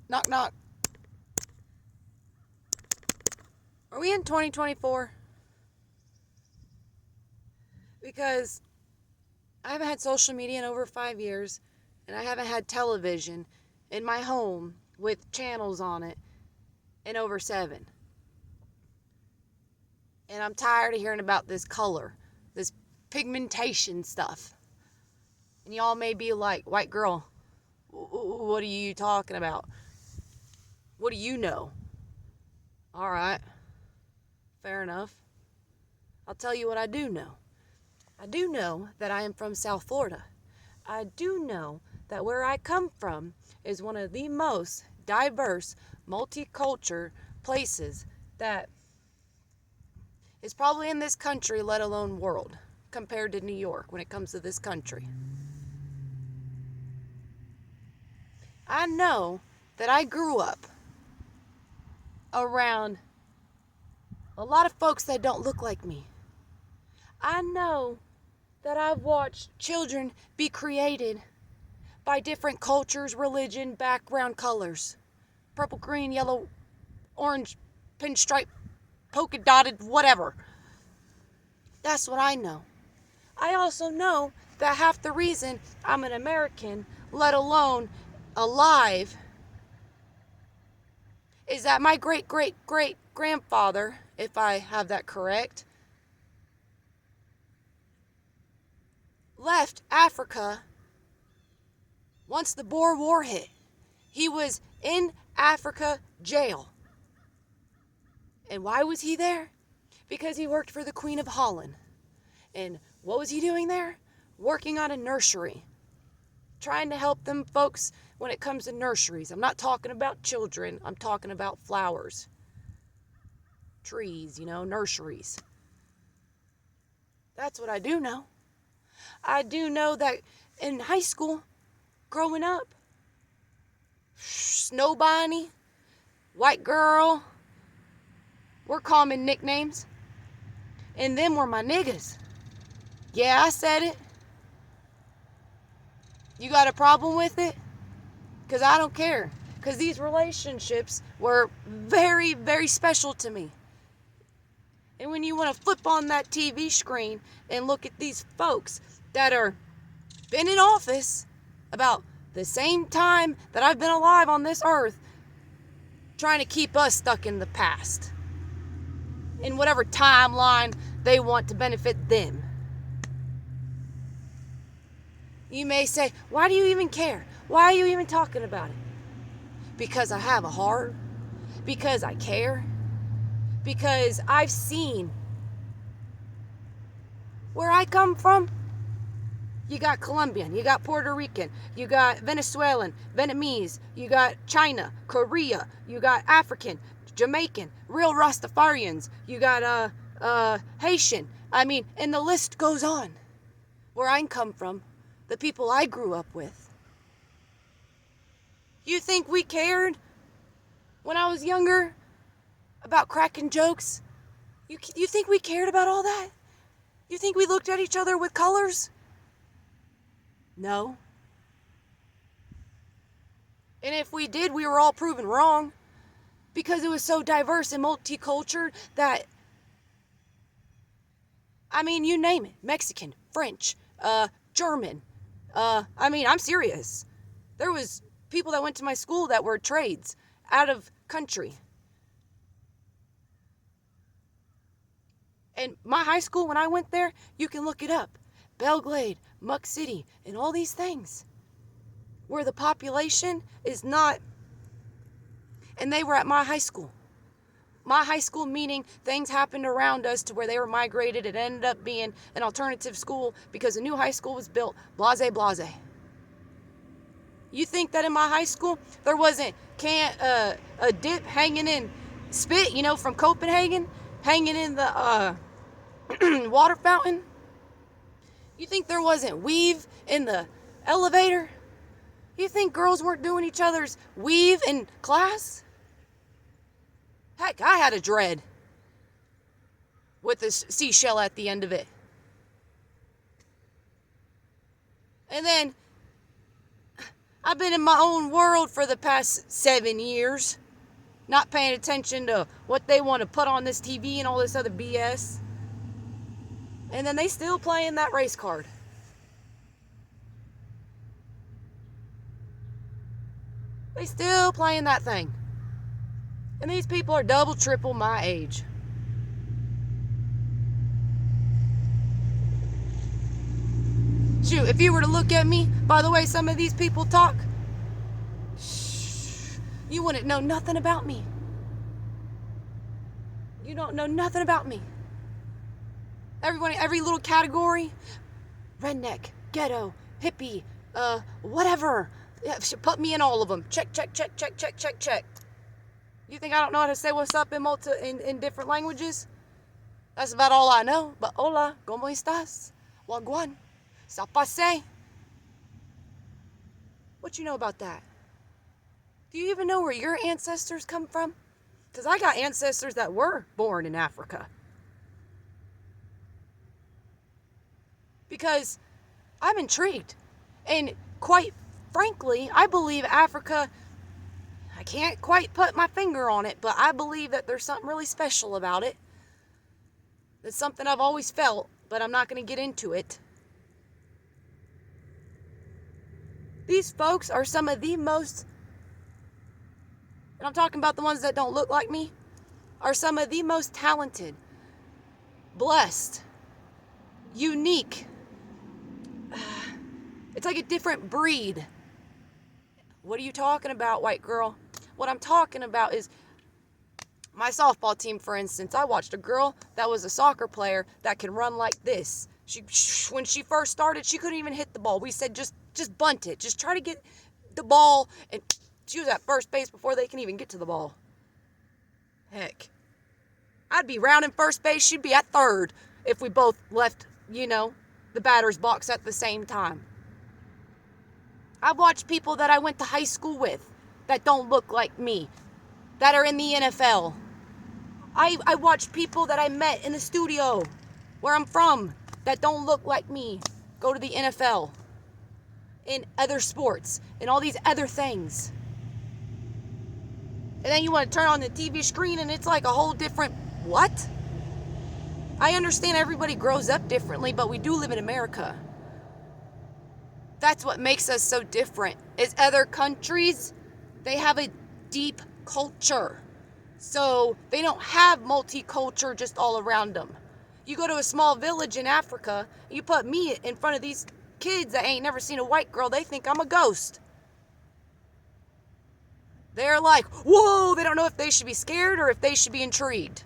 Knock, knock. Are we in 2024? Because I haven't had social media in over 5 years, and I haven't had television in my home with channels on it in over 7. And I'm tired of hearing about this color, this pigmentation stuff. And y'all may be like, white girl, what are you talking about? What do you know? All right, fair enough. I'll tell you what I do know. I do know that I am from South Florida. I do know that where I come from is one of the most diverse, multicultural places that is probably in this country, let alone world, compared to New York when it comes to this country. I know that I grew up around a lot of folks that don't look like me. I know that I've watched children be created by different cultures, religion, background colors. Purple, green, yellow, orange, pinstripe, polka dotted, whatever. That's what I know. I also know that half the reason I'm an American, let alone alive, is that my great-great-great-grandfather, if I have that correct, left Africa once the Boer War hit. He was in Africa jail. And why was he there? Because he worked for the Queen of Holland. And what was he doing there? Working on a nursery. Trying to help them folks when it comes to nurseries. I'm not talking about children. I'm talking about flowers. Trees, nurseries. That's what I do know. I do know that in high school, growing up, Snow Bunny, White Girl, were common nicknames. And them were my niggas. Yeah, I said it. You got a problem with it? Because I don't care. Because these relationships were very, very special to me. And when you want to flip on that TV screen and look at these folks that are been in office about the same time that I've been alive on this earth, trying to keep us stuck in the past, in whatever timeline they want to benefit them. You may say, why do you even care? Why are you even talking about it? Because I have a heart. Because I care. Because I've seen where I come from. You got Colombian, you got Puerto Rican, you got Venezuelan, Vietnamese, you got China, Korea, you got African, Jamaican, real Rastafarians, you got Haitian. And the list goes on. Where I come from, the people I grew up with. You think we cared when I was younger about cracking jokes? You think we cared about all that? You think we looked at each other with colors? No. And if we did, we were all proven wrong. Because it was so diverse and multicultural that, you name it. Mexican, French, German. I'm serious. There was people that went to my school that were trades out of country. And my high school, when I went there, you can look it up. Belgrade, Muck City, and all these things. Where the population is not. And they were at my high school. My high school meaning things happened around us to where they were migrated. It ended up being an alternative school because a new high school was built. Blase, blase. You think that in my high school there wasn't a dip hanging in spit, from Copenhagen, hanging in the water fountain? You think there wasn't weave in the elevator? You think girls weren't doing each other's weave in class? Heck, I had a dread with a seashell at the end of it. And then I've been in my own world for the past 7 years, not paying attention to what they want to put on this TV and all this other BS. And then they still playing that race card. They still playing that thing. And these people are double, triple my age. Shoot, if you were to look at me, by the way some of these people talk, you wouldn't know nothing about me. You don't know nothing about me. Everybody, every little category, redneck, ghetto, hippie, whatever. Yeah, put me in all of them. Check, check, check, check, check, check, check. You think I don't know how to say what's up in different languages? That's about all I know. But hola, ¿cómo estás? Wagwan, ça passe? What you know about that? Do you even know where your ancestors come from? Because I got ancestors that were born in Africa. Because I'm intrigued. And quite frankly, I believe Africa, I can't quite put my finger on it, but I believe that there's something really special about it. It's something I've always felt, but I'm not going to get into it. These folks are some of the most, and I'm talking about the ones that don't look like me, are some of the most talented, blessed, unique. It's like a different breed. What are you talking about, white girl? What I'm talking about is my softball team, for instance. I watched a girl that was a soccer player that can run like this. When she first started, she couldn't even hit the ball. We said, just bunt it. Just try to get the ball. And she was at first base before they can even get to the ball. Heck. I'd be rounding first base. She'd be at third if we both left, the batter's box at the same time. I've watched people that I went to high school with that don't look like me, that are in the NFL. I watched people that I met in the studio where I'm from that don't look like me go to the NFL, in other sports, and all these other things. And then you want to turn on the TV screen and it's like a whole different what? I understand everybody grows up differently, but we do live in America. That's what makes us so different. Is other countries, they have a deep culture. So they don't have multicultural just all around them. You go to a small village in Africa, you put me in front of these kids that ain't never seen a white girl, they think I'm a ghost. They're like, whoa, they don't know if they should be scared or if they should be intrigued.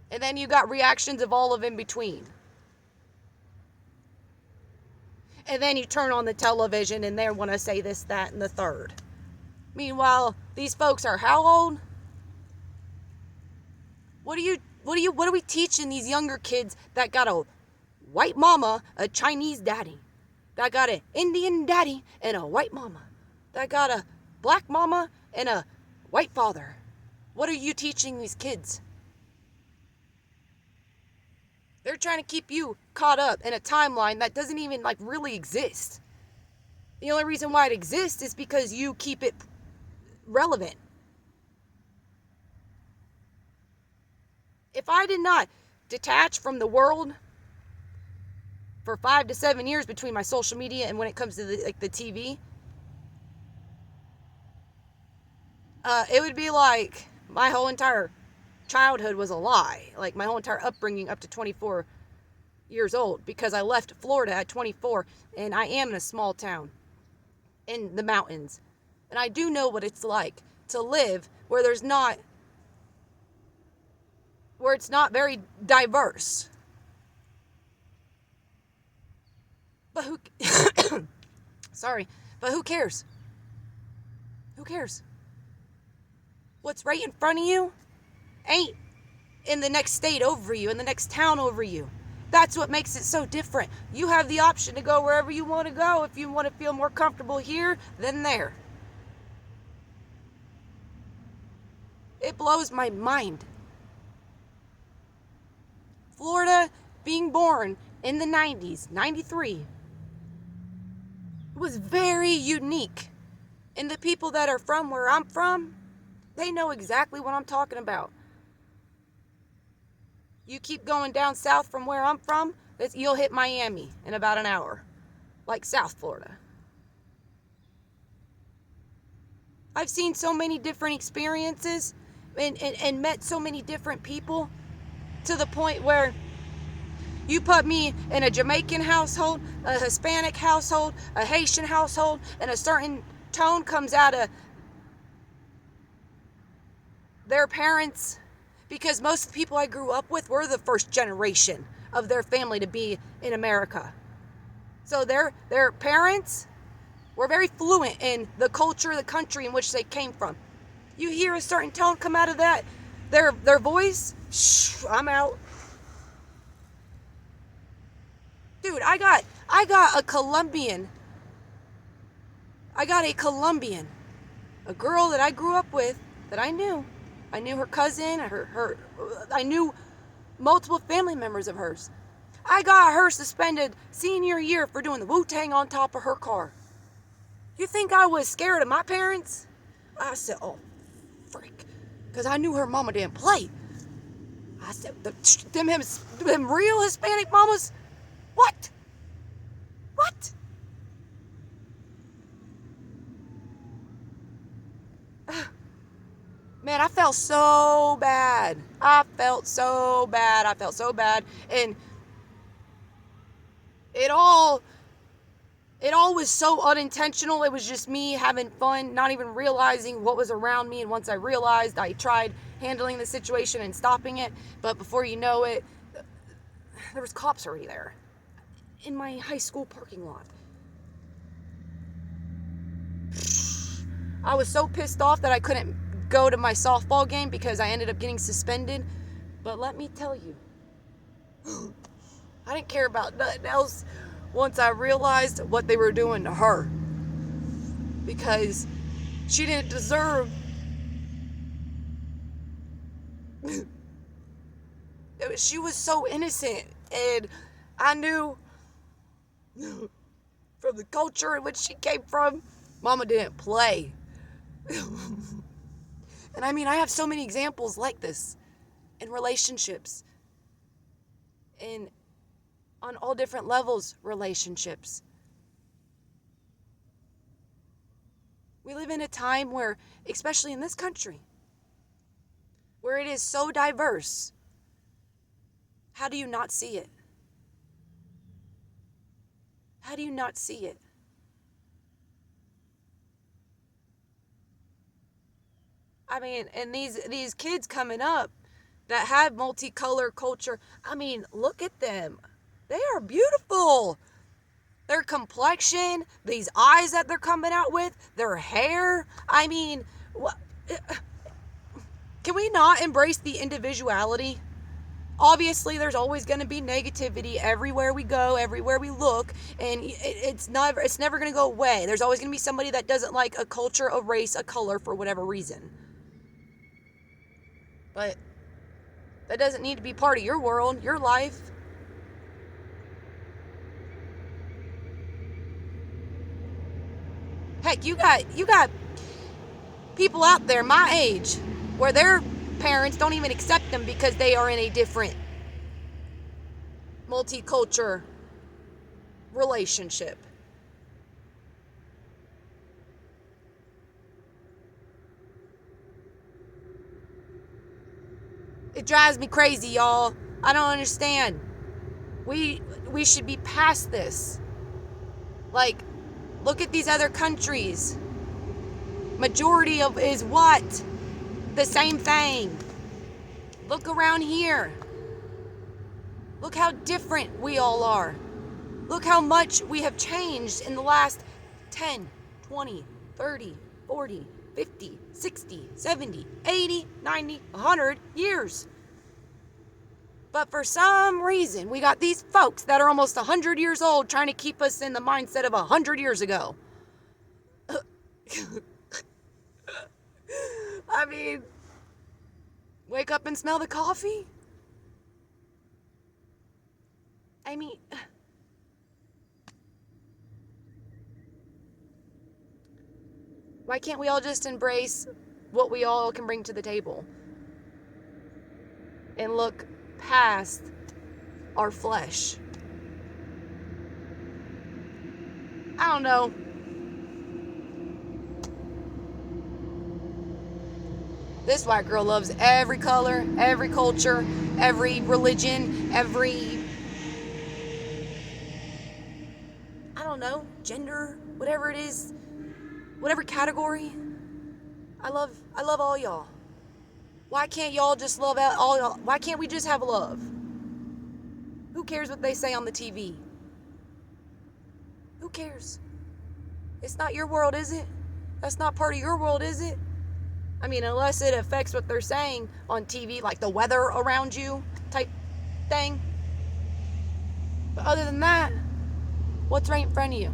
And then you got reactions of all of in between. And then you turn on the television and they want to say this, that, and the third. Meanwhile, these folks are how old? What are we teaching these younger kids that got a white mama, a Chinese daddy, that got an Indian daddy and a white mama, that got a black mama and a white father? What are you teaching these kids? They're trying to keep you caught up in a timeline that doesn't even really exist. The only reason why it exists is because you keep it relevant. If I did not detach from the world for 5 to 7 years between my social media and when it comes to the TV, it would be like my whole entire childhood was a lie. Like my whole entire upbringing up to 24 years old, because I left Florida at 24 and I am in a small town in the mountains. And I do know what it's like to live where it's not very diverse. But who cares? Who cares? What's right in front of you ain't in the next state over you, in the next town over you. That's what makes it so different. You have the option to go wherever you want to go. If you want to feel more comfortable here than there. It blows my mind. Florida, being born in the 90s, 93, was very unique. And the people that are from where I'm from, they know exactly what I'm talking about. You keep going down south from where I'm from, you'll hit Miami in about an hour, like South Florida. I've seen so many different experiences and met so many different people to the point where you put me in a Jamaican household, a Hispanic household, a Haitian household, and a certain tone comes out of their parents, because most of the people I grew up with were the first generation of their family to be in America. So their parents were very fluent in the culture, the country in which they came from. You hear a certain tone come out of their voice, I'm out. Dude, I got a Colombian. A girl that I grew up with, that I knew. I knew her cousin, I knew multiple family members of hers. I got her suspended senior year for doing the Wu-Tang on top of her car. You think I was scared of my parents? I said, oh, frick. Because I knew her mama didn't play. I said, them real Hispanic mamas? What? What? Man, I felt so bad. And it all was so unintentional. It was just me having fun, not even realizing what was around me. And once I realized, I tried handling the situation and stopping it. But before you know it, there was cops already there in my high school parking lot. I was so pissed off that I couldn't go to my softball game because I ended up getting suspended. But let me tell you, I didn't care about nothing else once I realized what they were doing to her. Because she didn't deserve she was so innocent, and I knew from the culture in which she came from, mama didn't play. And I mean, I have so many examples like this in relationships, in on all different levels relationships. We live in a time where, especially in this country, where it is so diverse. How do you not see it? How do you not see it? I mean, and these kids coming up that have multicolor culture, I mean, look at them. They are beautiful. Their complexion, these eyes that they're coming out with, their hair. I mean, can we not embrace the individuality? Obviously, there's always going to be negativity everywhere we go, everywhere we look, and it's never going to go away. There's always going to be somebody that doesn't like a culture, a race, a color for whatever reason. But that doesn't need to be part of your world, your life. Heck, you got people out there my age where their parents don't even accept them because they are in a different multicultural relationship. It drives me crazy, y'all. I don't understand. We should be past this. Like, look at these other countries. Majority of is what? The same thing. Look around here. Look how different we all are. Look how much we have changed in the last 10, 20, 30, 40, 50, 60, 70, 80, 90, 100 years. But for some reason, we got these folks that are almost 100 years old trying to keep us in the mindset of 100 years ago. I mean, wake up and smell the coffee? I mean, Why can't we all just embrace what we all can bring to the table and look past our flesh? I don't know. This white girl loves every color, every culture, every religion, every, I don't know, gender, whatever it is, whatever category. I love all y'all. Why can't y'all just love all y'all? Why can't we just have love? Who cares what they say on the TV? Who cares? It's not your world, is it? That's not part of your world, is it? I mean, unless it affects what they're saying on TV, like the weather around you type thing. But other than that, what's right in front of you?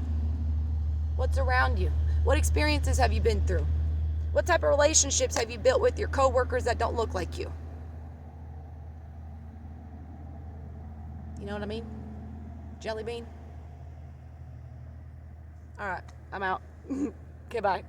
What's around you? What experiences have you been through? What type of relationships have you built with your coworkers that don't look like you? You know what I mean? Jelly bean? All right, I'm out. Okay, bye.